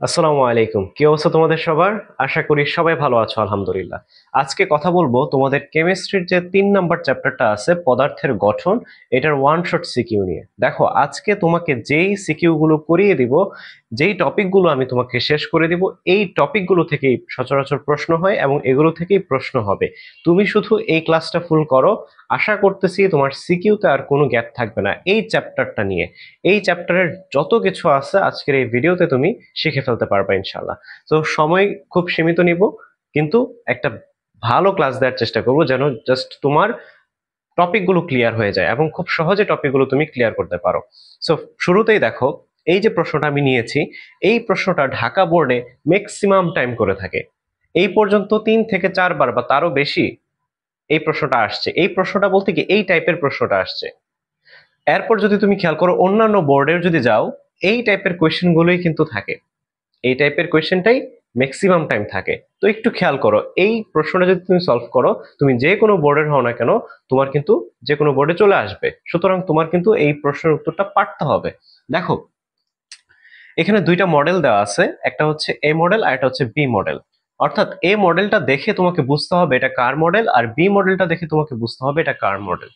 আসসালামু আলাইকুম। কি অবস্থা তোমাদের সবার? আশা করি সবাই ভালো আছো আলহামদুলিল্লাহ। আজকে কথা বলবো তোমাদের কেমিস্ট্রির যে ৩ নাম্বার চ্যাপ্টারটা আছে পদার্থের গঠন, এটার ওয়ান শট সিকিউ নিয়ে। দেখো আজকে তোমাকে যেই সিকিউ গুলো করিয়ে দিব, যেই টপিকগুলো আমি তোমাকে শেষ করে দিব, এই টপিকগুলো থেকেই সচরাচর প্রশ্ন হয় এবং এগুলো থেকেই প্রশ্ন হবে। তুমি শুধু এই ক্লাসটা ফুল করো, আশা করতেছি তোমার সিকিউতে আর কোনো গ্যাপ থাকবে না এই চ্যাপ্টারটা নিয়ে। এই চ্যাপ্টারের যত কিছু আছে আজকের এই ভিডিওতে তুমি শিখে ফেলতে পারবা ইনশাল্লাহ। তো সময় খুব সীমিত নিব, কিন্তু একটা ভালো ক্লাস দেওয়ার চেষ্টা করব যেন জাস্ট তোমার টপিকগুলো ক্লিয়ার হয়ে যায় এবং খুব সহজে টপিকগুলো তুমি ক্লিয়ার করতে পারো। সো শুরুতেই দেখো, এই যে প্রশ্নটা আমি নিয়েছি, এই প্রশ্নটা ঢাকা বোর্ডে ম্যাক্সিমাম টাইম করে থাকে। এই পর্যন্ত 3 থেকে 4 বার বা তারও বেশি এই প্রশ্নটা আসছে। এই প্রশ্নটা বলতে কি, এই টাইপের প্রশ্নটা আসছে। এরপর যদি তুমি খেয়াল করো অন্যান্য বোর্ডের যদি যাও, এই টাইপের কোয়েশ্চেন গুলোই কিন্তু থাকে। এই টাইপের কোয়েশ্চেনটাই ম্যাক্সিমাম টাইম থাকে। তো একটু খেয়াল করো, এই প্রশ্নটা যদি তুমি সলভ করো, তুমি যে কোনো বোর্ডের হও না কেন, তোমার কিন্তু যে কোনো বোর্ডে চলে আসবে। সুতরাং তোমার কিন্তু এই প্রশ্নের উত্তরটা পারতে হবে। দেখো, এখানে দুইটা মডেল দেওয়া আছে, একটা হচ্ছে এ মডেল আর একটা হচ্ছে বি মডেল। অর্থাৎ এ মডেলটা দেখে তোমাকে বুঝতে হবে এটা কার মডেল, আর বি মডেলটা দেখে তোমাকে বুঝতে হবে এটা কার মডেল।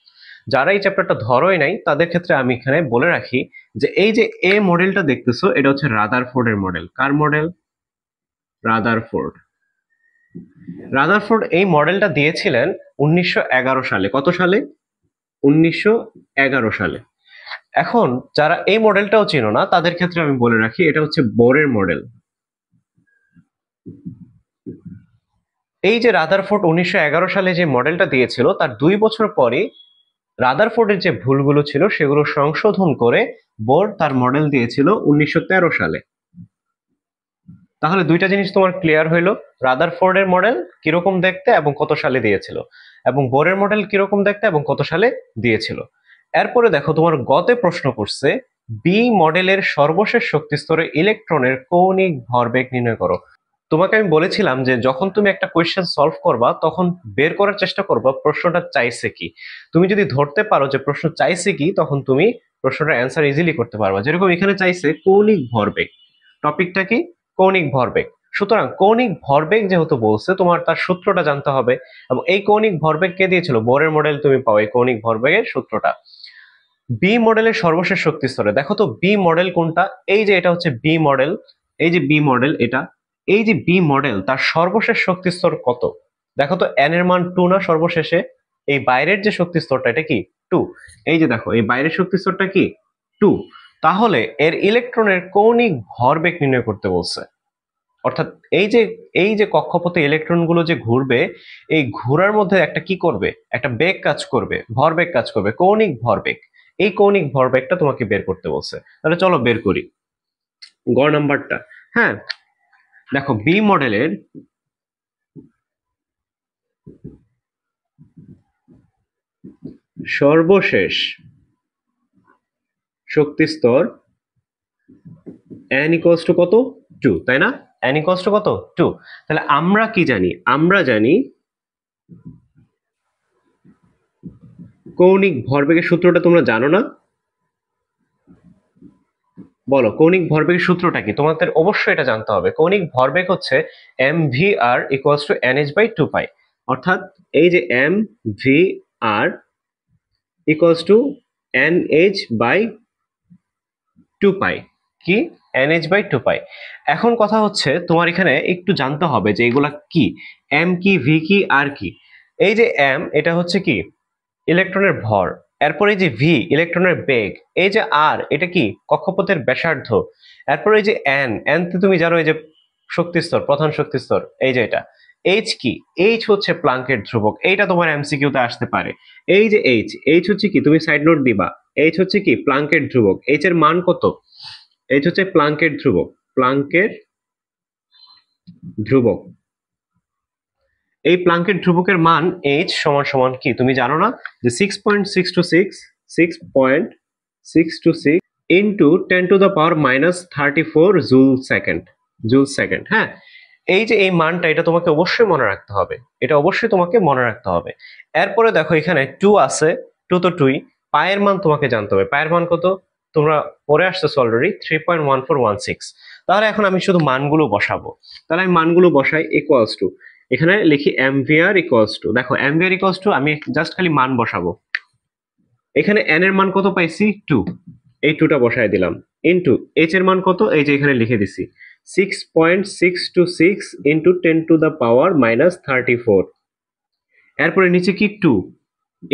যারা এই চ্যাপ্টারটা ধরোই নাই তাদের ক্ষেত্রে আমি এখানে বলে রাখি যে এই যে এ মডেলটা দেখতেছো, এটা হচ্ছে রাদারফোর্ড এর মডেল। কার মডেল? রাদারফোর্ড। রাদারফোর্ড এই মডেলটা দিয়েছিলেন 1911 সালে। কত সালে? 1911 সালে। এখন যারা এই মডেলটাও চিনো না তাদের ক্ষেত্রে আমি বলে রাখি এটা হচ্ছে বোরের মডেল। এই যে রাদারফোর্ড 1911 সালে যে মডেলটা দিয়েছিল, তার 2 বছর পরে রাদারফোর্ডের যে ভুলগুলো ছিল সেগুলো সংশোধন করে বোর তার মডেল দিয়েছিল 1913 সালে। তাহলে দুইটা জিনিস তোমার ক্লিয়ার হইলো, রাদারফোর্ডের মডেল কিরকম দেখতে এবং কত সালে দিয়েছিল, এবং বোরের মডেল কিরকম দেখতে এবং কত সালে দিয়েছিল। এরপরে দেখো, তোমার গতে প্রশ্ন করছে বি মডেলের সর্বশেষ শক্তি স্তরে ইলেকট্রনের কৌণিক ভরবেগ নির্ণয় করো। তোমাকে আমি বলেছিলাম যে যখন তুমি একটা কোয়েশ্চেন সলভ করবা তখন বের করার চেষ্টা করবা প্রশ্নটা চাইছে কি। তুমি যদি ধরতে পারো যে প্রশ্ন চাইছে কি, তখন তুমি প্রশ্নটার অ্যান্সার ইজিলি করতে পারবা। যেরকম এখানে চাইছে কৌণিক ভরবেগ, টপিকটা কি? কৌণিক ভরবেগ। সুতরাং কৌণিক ভরবেগ যেহেতু বলছে, তোমার তার সূত্রটা জানতে হবে। এবং এই কৌণিক ভরবেগ কে দিয়েছিল? বোরের মডেল তুমি পাও এই কৌণিক ভরবেগের সূত্রটা। বি মডেলের সর্বশেষ শক্তি স্তরে দেখো তো বি মডেল কোনটা? এই যে এটা হচ্ছে বি মডেল, এই যে বি মডেল এটা। এই যে বি মডেল, তার সর্বশেষ শক্তি স্তর কত? দেখো তো এন এর মান 2 না সর্বশেষে? এই বাইরের যে শক্তি স্তরটা এটা কি? 2। এই যে দেখো, এই বাইরের শক্তি স্তরটা কি? 2। তাহলে এর ইলেকট্রনের কৌণিক ভরবেগ নির্ণয় করতে বলছে। অর্থাৎ এই যে কক্ষপথে ইলেকট্রন গুলো যে ঘুরবে, এই ঘোরার মধ্যে একটা কি করবে? একটা বেগ কাজ করবে, ভরবেগ কাজ করবে, কৌণিক ভরবেগ। এই কৌণিক ভরবেগটা তোমাকে বের করতে বলছে। তাহলে চলো বের করি গ নাম্বারটা। হ্যাঁ, দেখো বি মডেলের সর্বশেষ শক্তি স্তর n ইকুয়ালস টু কত? 2, তাই না? n ইকুয়ালস টু কত? 2। তাহলে আমরা কি জানি? আমরা জানি কৌণিক ভরবেগের সূত্রটা তোমরা জানো না? বলো, কৌণিক ভরবেগের সূত্রটা কি? তোমাদের অবশ্যই এটা জানতে হবে। কৌণিক ভরবেগ হচ্ছে M V R equals to N H by 2 pi. অর্থাৎ এই যে M V R equals to N H by 2 pi. কি? N H by 2 pi. এখন কথা হচ্ছে তোমার এখানে একটু জানতে হবে যে এগুলা কি, এম কি, ভি কি, আর কি। এই যে এম, এটা হচ্ছে কি? ইলেকট্রনের ভর। এরপর এই যে ভি, ইলেকট্রনের বেগ। এই যে আর, এটা কি? কক্ষপথের ব্যাসার্ধ। এরপর এই যে এন, এন তো তুমি জানো এই যে শক্তি স্তর, প্রধান শক্তি স্তর, এই যে এটা। এইচ কি? এইচ হচ্ছে প্লাঙ্কের ধ্রুবক। এইটা তোমার এমসিকিউ তে আসতে পারে। এই যে এইচ, এইচ হচ্ছে কি? তুমি সাইড নোট দিবা। এইচ হচ্ছে কি? প্লাঙ্কের ধ্রুবক। এইচ এর মান কত? এইচ হচ্ছে প্লাঙ্কের ধ্রুবক। প্লাঙ্কের ধ্রুবক। এই প্লাঙ্কের ধ্রুবকের মান এইচ সমান সমান কি তুমি জানো না? যে 6.626, 6.626 ইন্টু 10⁻⁻34 জুল সেকেন্ড। হ্যাঁ, এই যে এই মানটা, এটা তোমাকে অবশ্যই মনে রাখতে হবে। এটা অবশ্যই তোমাকে মনে রাখতে হবে। এরপরে দেখো এখানে 2 আছে, 2 তো 2ই। পায়ের মান তোমাকে জানতে হবে। পায়ের মান কত? তোমরা পড়ে আসতেছো অলরেডি, 3.1416। তাহলে এখন আমি শুধু মানগুলো বসাবো। তাহলে আমি মানগুলো বসাই, ইকুয়ালস টু, এখানে লিখি অ্যাম্পিয়ার ইকুয়ালস টু, দেখো অ্যাম্পিয়ার ইকুয়ালস টু, আমি জাস্ট খালি মান বসাবো। এখানে এন এর মান কত পাইছি 2, এই 2টা বসায় দিলাম, ইনটু এইচ এর মান কত, এই যে এখানে লিখে দিছি 6.626 into 10 to the power minus 34, এরপরে নিচে কি 2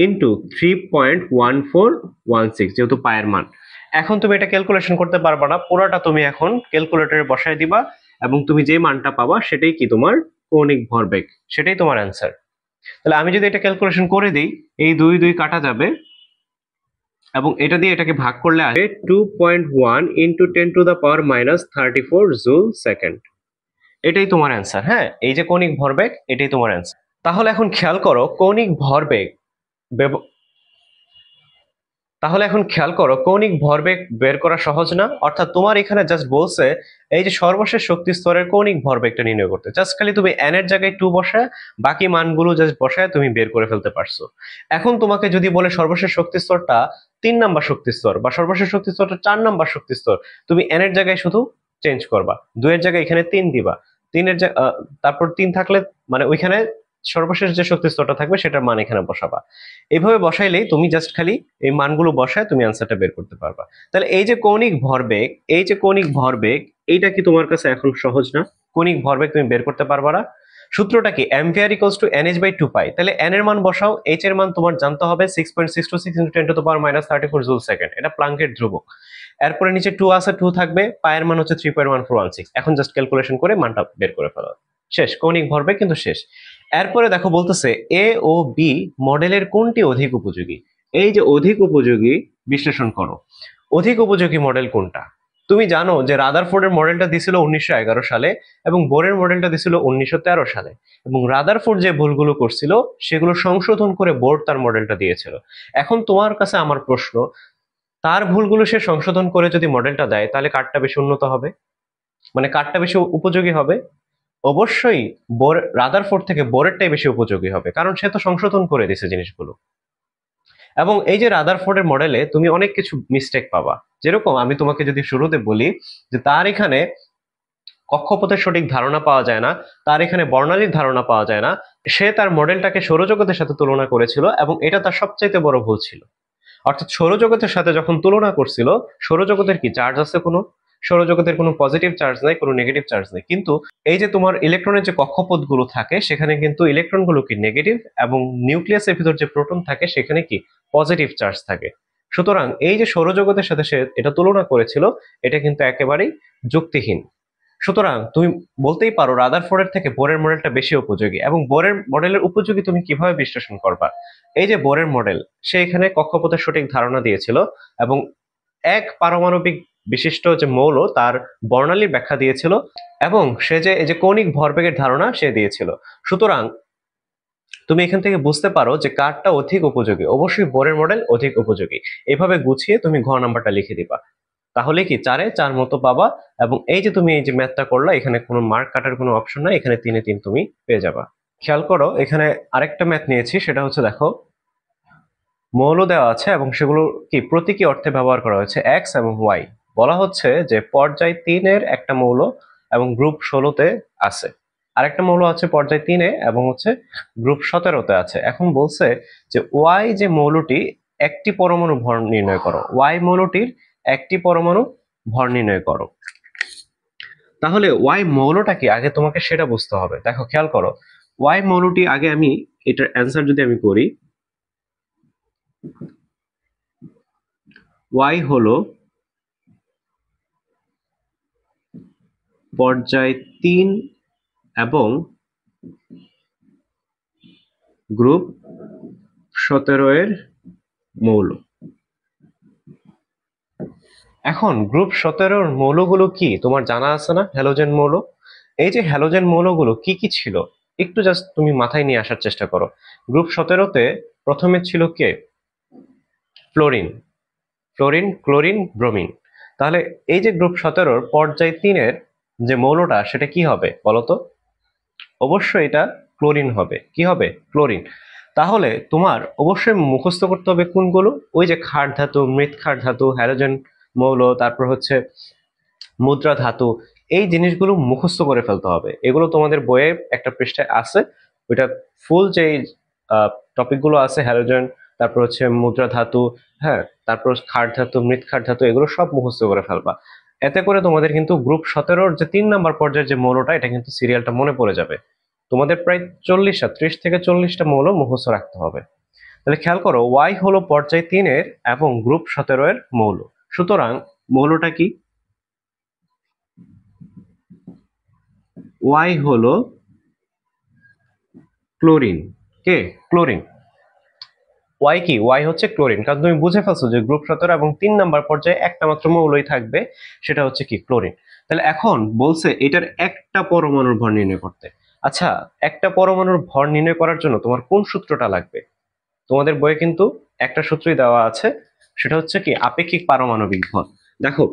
ইনটু 3.1416, যেহেতু পায়ের মান। এখন তুমি এটা ক্যালকুলেশন করতে পারবা না, পুরোটা তুমি এখন ক্যালকুলেটরে বসায় দিবা এবং তুমি যে মানটা পাবা সেটাই কি তোমার কৌণিক ভরবেগ, সেটাই তোমার অ্যান্সার। তাহলে আমি যদি এটা ক্যালকুলেশন করে দিই, এই 2 2 কাটা যাবে এবং এটা দিয়ে এটাকে ভাগ করলে আসবে 2.1 into 10 to the power minus 34 joule second. এটাই তোমার অ্যান্সার। হ্যাঁ, এই যে কৌণিক ভরবেগ, এটাই তোমার অ্যান্সার। তাহলে এখন খেয়াল করো কৌণিক ভরবেগ তাহলে এখন খেয়াল করো কৌণিক ভরবেগ বের করা সহজ না? অর্থাৎ তোমার এখানে জাস্ট বলছে এই যে সর্বশেষ শক্তি স্তরের কৌণিক ভরবেগটা নির্ণয় করতে, জাস্ট খালি তুমি n এর জায়গায় 2 বসায় বাকি মানগুলো জাস্ট বসায় তুমি বের করে ফেলতে পারছো। এখন তোমাকে যদি বলে সর্বশেষ শক্তি স্তরটা 3 নাম্বার শক্তি স্তর বা সর্বশেষ শক্তি স্তরটা 4 নাম্বার শক্তি স্তর, তুমি n এর জায়গায় শুধু চেঞ্জ করবা, 2 এর জায়গায় এখানে 3 দিবা, 3 এর তারপর 3 থাকলে মানে ওইখানে সর্বশেষ যে শক্তি স্তরটা থাকবে সেটার মান এখানে বসাবা। এইভাবে বসাইলেই তুমি জাস্ট খালি এই মানগুলো বসায় তুমি অ্যান্সারটা বের করতে পারবা। তাহলে এই যে কৌণিক ভরবেগ, এই যে কৌণিক ভরবেগ, এইটা কি তোমার কাছে এখন সহজ না? কৌণিক ভরবেগ তুমি বের করতে পারবা না? সূত্রটা কি? Ampere equals to NH by 2 pi. তাহলে এন এর মান বসাও, এইচ এর মান তোমার জানতে হবে 6.626 into 10 to the power minus 34 joule second, এটা প্লাঙ্কের ধ্রুবক। এরপরে নিচে 2 আছে, 2 থাকবে, পায়ের মান হচ্ছে 3.1416। এখন জাস্ট ক্যালকুলেশন করে মানটা বের করে ফেলো, শেষ, কৌণিক ভরবেগ কিন্তু শেষ। এরপরে দেখো বলতেছে এ ও বি মডেলের কোনটি অধিক উপযোগী। এই যে অধিক উপযোগী বিশ্লেষণ করো, অধিক উপযোগী মডেল কোনটা? তুমি জানো যে রাদারফোর্ডের মডেলটা দিছিল 1911 সালে এবং বোরের মডেলটা দিছিল 1913 সালে, এবং রাদারফোর্ড যে ভুলগুলো করছিল সেগুলো সংশোধন করে বোর তার মডেলটা দিয়েছিল। এখন তোমার কাছে আমার প্রশ্ন, তার ভুলগুলো সে সংশোধন করে যদি মডেলটা দেয় তাহলে কারটা বেশি উন্নত হবে, মানে কারটা বেশি উপযোগী হবে? অবশ্যই রাদারফোর্ড থেকে বোরেরটাই বেশি উপযোগী হবে, কারণ সে তো সংশোধন করে দিছে জিনিসগুলো। এবং এই যে রাদারফোর্ডের মডেলে তুমি অনেক কিছু মিস্টেক পাবা, যেরকম আমি তোমাকে যদি শুরুতে বলি যে তার এখানে কক্ষপথের সঠিক ধারণা পাওয়া যায় না, তার এখানে বর্ণালীর ধারণা পাওয়া যায় না, সে তার মডেলটাকে সৌরজগতের সাথে তুলনা করেছিল এবং এটা তার সবচাইতে বড় ভুল ছিল। অর্থাৎ সৌরজগতের সাথে যখন তুলনা করছিল, সৌরজগতের কি চার্জ আছে? কোনো সৌরজগতের কোনো পজিটিভ চার্জ নাই, কোনো নেগেটিভ চার্জ নেই, কিন্তু এই যে তোমার ইলেকট্রনের যে কক্ষপথগুলো থাকে সেখানে কিন্তু ইলেকট্রনগুলো কি নেগেটিভ, এবং নিউক্লিয়াসের ভিতর যে প্রোটন থাকে সেখানে কি পজিটিভ চার্জ থাকে। সুতরাং এই যে সৌরজগতের সাথে সে এটা তুলনা করেছিল, এটা কিন্তু একেবারেই যুক্তিহীন। সুতরাং তুমি বলতেই পারো রাদারফোর্ডের থেকে বোরের মডেলটা বেশি উপযোগী। এবং বোরের মডেলের উপযোগী তুমি কিভাবে বিশ্লেষণ করবা? এই যে বোরের মডেল, সে এখানে কক্ষপথের সঠিক ধারণা দিয়েছিল এবং এক পারমাণবিক বিশিষ্ট যে মৌল তার বর্ণালীর ব্যাখ্যা দিয়েছিল, এবং সে যে এই যে কৌণিক ভরবেগের ধারণা সে দিয়েছিল। সুতরাং তুমি এখান থেকে বুঝতে পারো যে কারটা অধিক উপযোগী, অবশ্যই বোরের মডেল অধিক উপযোগী। এভাবে গুছিয়ে তুমি ঘ নাম্বারটা লিখে দিবা, তাহলে কি 4-এ 4 মতো পাবা। এবং এই যে তুমি এই যে ম্যাথটা করলা, এখানে কোনো মার্ক কাটার কোনো অপশন নাই, এখানে 3-এ 3 তুমি পেয়ে যাবা। খেয়াল করো এখানে আরেকটা ম্যাথ নিয়েছি, সেটা হচ্ছে দেখো মৌল দেওয়া আছে এবং সেগুলো কি প্রতীকী অর্থে ব্যবহার করা হয়েছে এক্স এবং ওয়াই। বলা হচ্ছে যে পর্যায় 3-এর একটা মৌল এবং গ্রুপ 16-তে আছে, আরেকটা মৌল আছে পর্যায় 3-এ এবং হচ্ছে গ্রুপ 17-তে আছে। এখন বলছে যে ওয়াই যে মৌলটি একটি পরমাণু ভর নির্ণয় করো, ওয়াই মৌলটির একটি পরমাণু ভর নির্ণয় করো। তাহলে ওয়াই মৌলটা কি আগে তোমাকে সেটা বুঝতে হবে। দেখো খেয়াল করো, ওয়াই মৌলটি আগে আমি এটার অ্যান্সার যদি আমি করি, ওয়াই হলো পর্যায় 3 এবং গ্রুপ 17-এর মৌল। এখন গ্রুপ 17-এর মৌলগুলো কি তোমার জানা আছে না? হ্যালোজেন মৌল। এই যে হ্যালোজেন মৌলগুলো কি কি ছিল একটু জাস্ট তুমি মাথায় নিয়ে আসার চেষ্টা করো। গ্রুপ 17-তে প্রথমে ছিল কে? Fluorine, fluorine, chlorine, bromine. তাহলে এই যে গ্রুপ 17-র পর্যায় 3-এর যে মৌলটা সেটা কি হবে বলতো? অবশ্যই এটা ক্লোরিন হবে। কি হবে? ক্লোরিন। তাহলে তোমার অবশ্যই মুখস্থ করতে হবে কোনগুলো? ওই যে ক্ষার ধাতু, মৃৎ ক্ষার ধাতু, হ্যালোজেন মৌল, তারপর হচ্ছে মুদ্রা ধাতু, এই জিনিসগুলো মুখস্থ করে ফেলতে হবে। এগুলো তোমাদের বইয়ে একটা পৃষ্ঠায় আছে, ওইটা ফুল যে টপিকগুলো আছে, হ্যালোজেন, তারপর হচ্ছে মুদ্রা ধাতু, হ্যাঁ, তারপর ক্ষার ধাতু, মৃৎ ক্ষার ধাতু, এগুলো সব মুখস্থ করে ফেলবা। এতে করে তোমাদের কিন্তু গ্রুপ 17-র যে 3 নাম্বার পর্যায়ের যে মৌলটা, এটা কিন্তু সিরিয়ালটা মনে পড়ে যাবে। তোমাদের প্রায় 30 থেকে 40টা মৌল মুখস্থ রাখতে হবে। তাহলে খেয়াল করো, ওয়াই হলো পর্যায় 3-এর এবং গ্রুপ 17-এর মৌল। সুতরাং মৌলটা কি? ওয়াই হলো ক্লোরিন। কে? ক্লোরিন। ওয়াই কি? ওয়াই হচ্ছে ক্লোরিন, কারণ তুমি বুঝে ফেলছো যে গ্রুপ 17 এবং 3 নাম্বার পর্যায়ে একটা মাত্র মৌলই থাকবে, সেটা হচ্ছে কি? ক্লোরিন। তাহলে এখন বলছে এটার একটা পরমাণুর ভর নির্ণয় করতে। আচ্ছা, একটা পরমাণুর ভর নির্ণয় করার জন্য তোমার কোন সূত্রটা লাগবে? তোমাদের বইয়ে কিন্তু একটা সূত্রই দেওয়া আছে, সেটা হচ্ছে কি? আপেক্ষিক পারমাণবিক ভর। দেখো,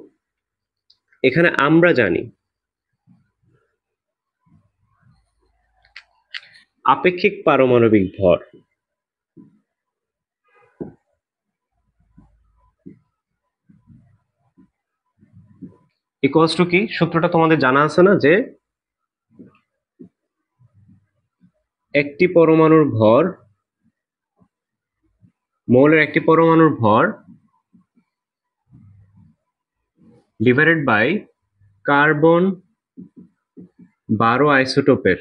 এখানে আমরা জানি আপেক্ষিক পারমাণবিক ভর ইকুয়ালস টু কি? সূত্রটা তোমাদের জানা আছে না, যে একটি পরমাণুর ভর, মৌলের একটি পরমাণুর ভর ডিভাইডেড বাই কার্বন 12 আইসোটোপের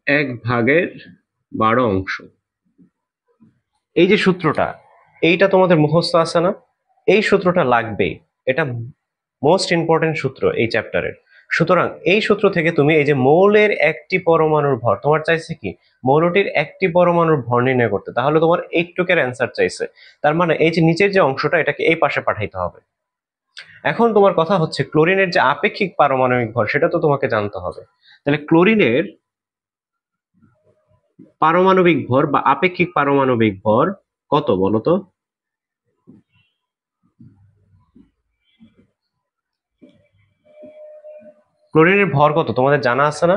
1/12 অংশ। এই যে সূত্রটা, এইটা তোমাদের মুখস্থ আছে না? এই সূত্রটা লাগবেই, এটা মোস্ট ইম্পর্টেন্ট সূত্র এই চ্যাপ্টারের। সুতরাং এই সূত্র থেকে তুমি এই যে মৌলের একটি পরমাণুর ভর, তোমার চাইছে কি? মৌলটির একটি পরমাণুর ভর নির্ণয় করতে, তাহলে তোমার এইটুকের অ্যান্সার চাইছে। তার মানে এই যে নিচের যে অংশটা, এটাকে এই পাশে পাঠাইতে হবে। এখন তোমার কথা হচ্ছে ক্লোরিনের যে আপেক্ষিক পারমাণবিক ভর, সেটা তো তোমাকে জানতে হবে। তাহলে ক্লোরিনের পারমাণবিক ভর বা আপেক্ষিক পারমাণবিক ভর কত বলো তো? ক্লোরিনের ভর কত তোমাদের জানা আছে না?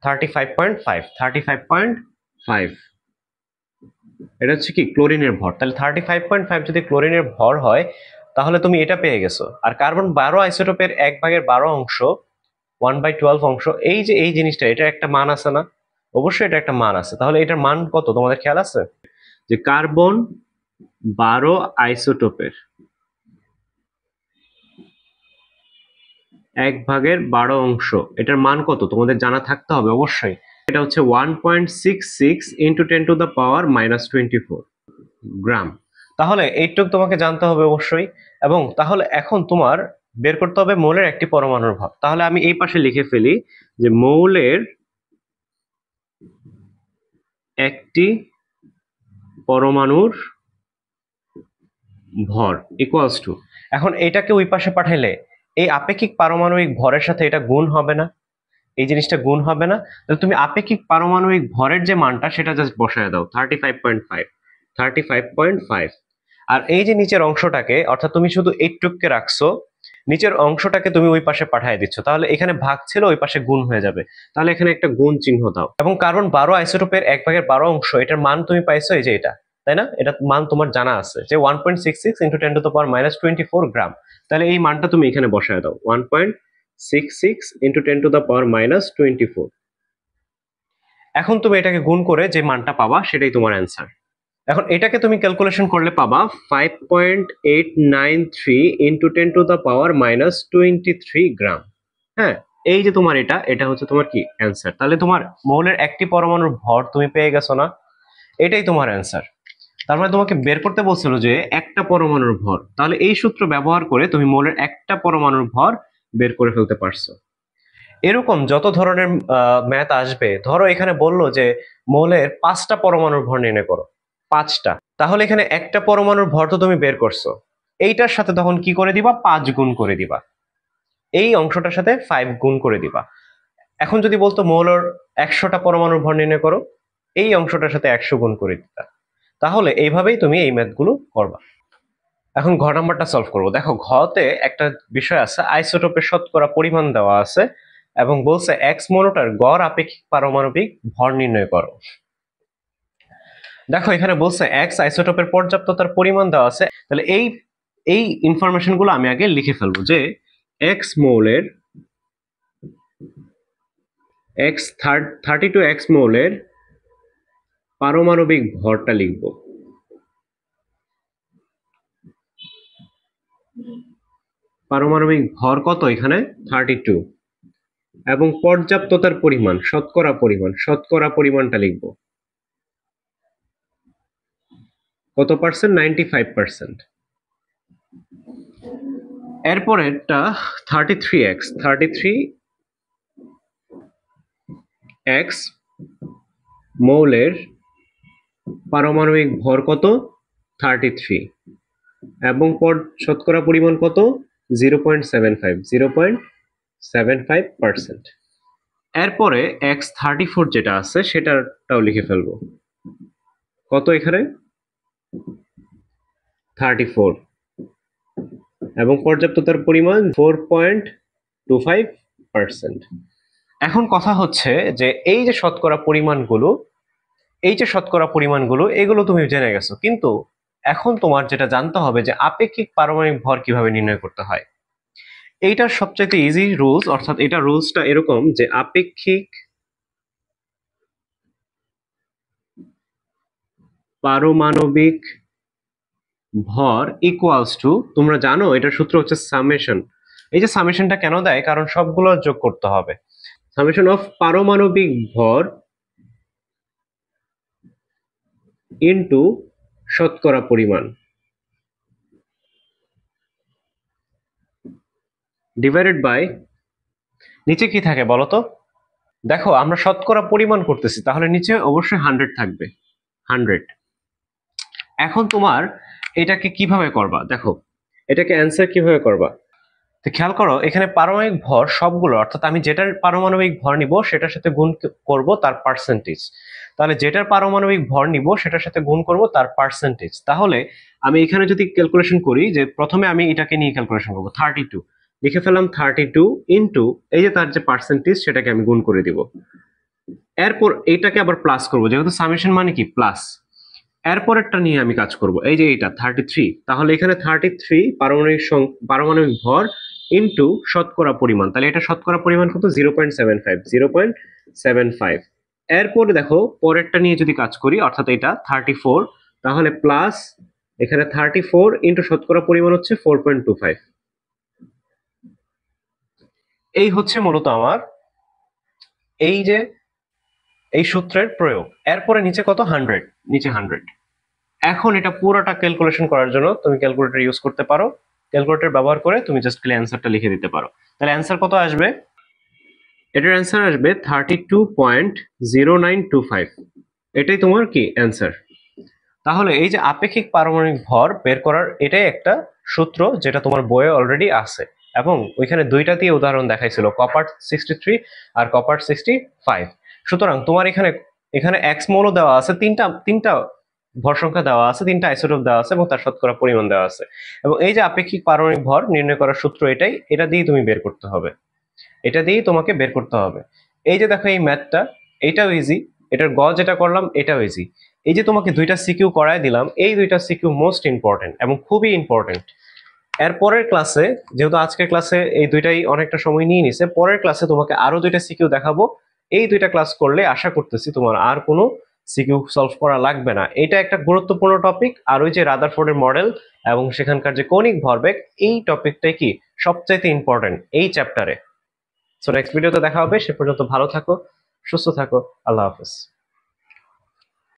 35.5। 35.5 এটা হচ্ছে কি? ক্লোরিনের ভর। তাহলে 35.5 যদি ক্লোরিনের ভর হয়, তাহলে তুমি এটা পেয়ে গেছো। আর কার্বন 12 আইসোটোপের 1/12 অংশ, 1/12 অংশ, এই যে এই জিনিসটা, এটা একটা মান আছে না? অবশ্যই এটা একটা মান আছে। তাহলে এটার মান কত তোমাদের খেয়াল আছে? যে কার্বন 12 আইসোটোপের 1/12 অংশ, এটার মান কত তোমাদের জানা থাকতে হবে অবশ্যই। এটা হচ্ছে 1.66 ইন্টু 10⁻⁻24 গ্রাম। তাহলে এইটুক তোমাকে জানতে হবে অবশ্যই। এবং তাহলে এখন তোমার বের করতে হবে মৌলের একটি পরমাণুর ভর। তাহলে আমি এই পাশে লিখে ফেলি যে মৌলের একটি পরমাণুর ভর ইকুয়ালস টু, এখন এটাকে ওই পাশে পাঠাইলে এই আপেক্ষিক পারমাণবিক ভরের সাথে এটা গুণ হবে না? এই জিনিসটা গুণ হবে না? তাহলে তুমি আপেক্ষিক পারমাণবিক ভরের যে মানটা, সেটা জাস্ট বসায় দাও 35.5। 35.5। আর এই যে নিচের অংশটাকে, অর্থাৎ তুমি শুধু এইটুককে রাখছো, নিচের অংশটাকে তুমি ওই পাশে পাঠিয়ে দিচ্ছ, তাহলে এখানে ভাগ ছিল, ওই পাশে গুণ হয়ে যাবে। তাহলে এখানে একটা গুণ চিহ্ন দাও। এবং কার্বন 12 আইসোটোপের 1/12 অংশ, এটার মান তুমি পাইছো এই যে এটা, তাই না? এটা মান তোমার জানা আছে যে 1.66 ইন্টু 10⁻⁻24 গ্রাম। তাহলে এই মানটা তুমি এখানে বসায় দাও, 1.66 ইন্টু 10⁻⁻24। এখন তুমি এটাকে গুণ করে যে মানটা পাবা, সেটাই তোমার অ্যান্সার। এখন এটাকে তুমি ক্যালকুলেশন করলে পাবা 5.893 ইন্টু 10⁻⁻23 গ্রাম। হ্যাঁ, এই যে তোমার এটা, এটা হচ্ছে তোমার কি? অ্যান্সার। তাহলে তোমার মৌলের একটি পরমাণুর ভর তুমি পেয়ে গেছো না? এটাই তোমার অ্যান্সার। তার মানে তোমাকে বের করতে বলছিল যে একটা পরমাণুর ভর, তাহলে এই সূত্র ব্যবহার করে তুমি মৌলের একটা পরমাণুর ভর বের করে ফেলতে পারছো। এরকম যত ধরনের ম্যাথ আসবে, ধরো এখানে বললো যে মৌলের 5টা পরমাণুর ভর নির্ণয় করো, 5টা, তাহলে এখানে একটা পরমাণুর ভর তো তুমি বের করছো, এইটার সাথে তখন কি করে দিবা? 5 গুণ করে দিবা, এই অংশটার সাথে 5 গুণ করে দিবা। এখন যদি বলতো মৌলের 100টা পরমাণুর ভর নির্ণয় করো, এই অংশটার সাথে 100 গুণ করে দিবা। তাহলে এইভাবেই তুমি এই ম্যাথগুলো করবা। এখন ঘ নাম্বারটা সলভ করবো। দেখো, ঘতে একটা বিষয় আছে, আইসোটোপের শতকরা পরিমাণ দেওয়া আছে এবং বলছে এক্স মৌলটার গড় আপেক্ষিক পারমাণবিক ভর নির্ণয় করো। দেখো, এখানে বলছে এক্স আইসোটোপের পর্যাপ্ততার পরিমাণ দেওয়া আছে, তাহলে এই এই ইনফরমেশনগুলো আমি আগে লিখে ফেলবো যে এক্স মৌলের এক্স 32 মৌলের পারমাণবিক ভরটা লিখব। পারমাণবিক ভর কত এখানে 32 এবং পর্যাপ্ততার পরিমাণ শতকরা পরিমাণটা লিখব কত পার্সেন্ট 95%। এরপরেরটা 33x মৌলের পারমাণবিক ভর কত 33 এবং শতকরা পরিমাণ কত 0.75%। এরপরে x34 যেটা আছে সেটাও লিখে ফেলবো কত এখানে 34 এবং পর্যাপ্ততার পরিমাণ 4.25%। এখন কথা হচ্ছে যে এই যে শতকরা পরিমাণগুলো এগুলো তুমি জেনে গেছো, কিন্তু এখন তোমার যেটা জানতে হবে যে আপেক্ষিক পারমাণবিক ভর কিভাবে নির্ণয় করতে হয়। এইটার সবচেয়ে ইজি রুলস, অর্থাৎ এটা রুলসটা এরকম যে আপেক্ষিক পারমাণবিক ভর ইকুয়ালস টু, তোমরা জানো এটার সূত্র হচ্ছে সামেশন। এই যে সামেশনটা কেন দেয়, কারণ সবগুলো যোগ করতে হবে। সামেশন অফ পারমাণবিক ভর ইনটু শতকরা পরিমাণ ডিভাইডেড বাই, নিচে কি থাকে বলো তো? দেখো আমরা শতকরা পরিমাণ করতেছি, তাহলে নিচে অবশ্যই 100 থাকবে, 100। এখন তোমার এটাকে কিভাবে করবা, দেখো এটাকে অ্যান্সার কিভাবে করবা। তো খেয়াল করো এখানে পারমাণবিক ভর সবগুলো, অর্থাৎ আমি যেটার পারমাণবিক ভর নিব সেটার সাথে গুণ করব তার পার্সেন্টেজ। তাহলে যেটার পারমাণবিক ভর নিব সেটার সাথে গুণ করব তার পার্সেন্টেজ। তাহলে আমি এখানে যদি ক্যালকুলেশন করি, যে প্রথমে আমি এটাকে নিয়ে ক্যালকুলেশন করব 32, লিখে ফেললাম 32 ইনটু এই যে তার যে পার্সেন্টেজ সেটাকে আমি গুণ করে দিব। এরপর এইটাকে আবার প্লাস করব, যেহেতু সামেশন মানে কি প্লাস। এরপরেরটা নিয়ে আমি কাজ করব, এই যে এটা 33, তাহলে এখানে 33 পারমাণবিক ভর ইনটু শতকরা পরিমাণ, তাহলে এটা শতকরা পরিমাণ কত 0.75। এরপরে দেখো পরেরটা নিয়ে যদি কাজ করি, অর্থাৎ এটা 34, তাহলে প্লাস এখানে 34 ইনটু শতকরা পরিমাণ হচ্ছে 4.25। এই হচ্ছে মূলত আমার এই যে এই সূত্রের প্রয়োগ। এরপরে নিচে কত 100, নিচে 100। এখন এটা পুরোটা ক্যালকুলেশন করার জন্য তুমি ক্যালকুলেটর ইউজ করতে পারো। ক্যালকুলেটর ব্যবহার করে তুমি জাস্ট খালি অ্যান্সারটা লিখে দিতে পারো। তাহলে অ্যান্সার কত আসবে? এটার অ্যান্সার আসবে 32.0925। এটাই তোমার কি অ্যান্সার। তাহলে এই যে আপেক্ষিক পারমাণবিক ভর বের করার এটাই একটা সূত্র, যেটা তোমার বইয়ে অলরেডি আছে, এবং ওইখানে দুইটা দিয়ে উদাহরণ দেখাইছিল, কপার 63 আর কপার 65। সুতরাং তোমার এখানে এক্স মৌল দেওয়া আছে, তিনটা ভর সংখ্যা দেওয়া আছে, তিনটা আইসোটোপ দেওয়া আছে এবং তার শতকরা পরিমাণ দেওয়া আছে। এবং এই যে আপেক্ষিক পারমাণবিক ভর নির্ণয় করার সূত্র এটা দিয়ে তুমি বের করতে হবে, এটা দিয়েই তোমাকে বের করতে হবে। এই যে দেখো এই ম্যাথটা, এটাও ইজি, এটার গ যেটা করলাম এটাও ইজি। এই যে তোমাকে দুইটা সিকিউ করায় দিলাম, এই দুইটা সিকিউ মোস্ট ইম্পর্টেন্ট এবং খুবই ইম্পর্টেন্ট। এর পরের ক্লাসে, যেহেতু আজকের ক্লাসে এই দুইটাই অনেকটা সময় নিয়ে নিছে, পরের ক্লাসে তোমাকে আরো দুইটা সিকিউ দেখাবো। এই দুইটা ক্লাস করলে আশা করতেছি তোমার আর কোনো সিকিউ সলভ করা লাগবে না। এটা একটা গুরুত্বপূর্ণ টপিক। আর ওই যে রাদারফোর্ডের মডেল এবং সেখানকার যে কৌণিক ভরবেগ, এই টপিকটাই কি সবচাইতে ইম্পর্টেন্ট এই চ্যাপ্টারে। সো নেক্সট ভিডিওতে দেখা হবে, সে পর্যন্ত ভালো থাকো, সুস্থ থাকো, আল্লাহ হাফেজ।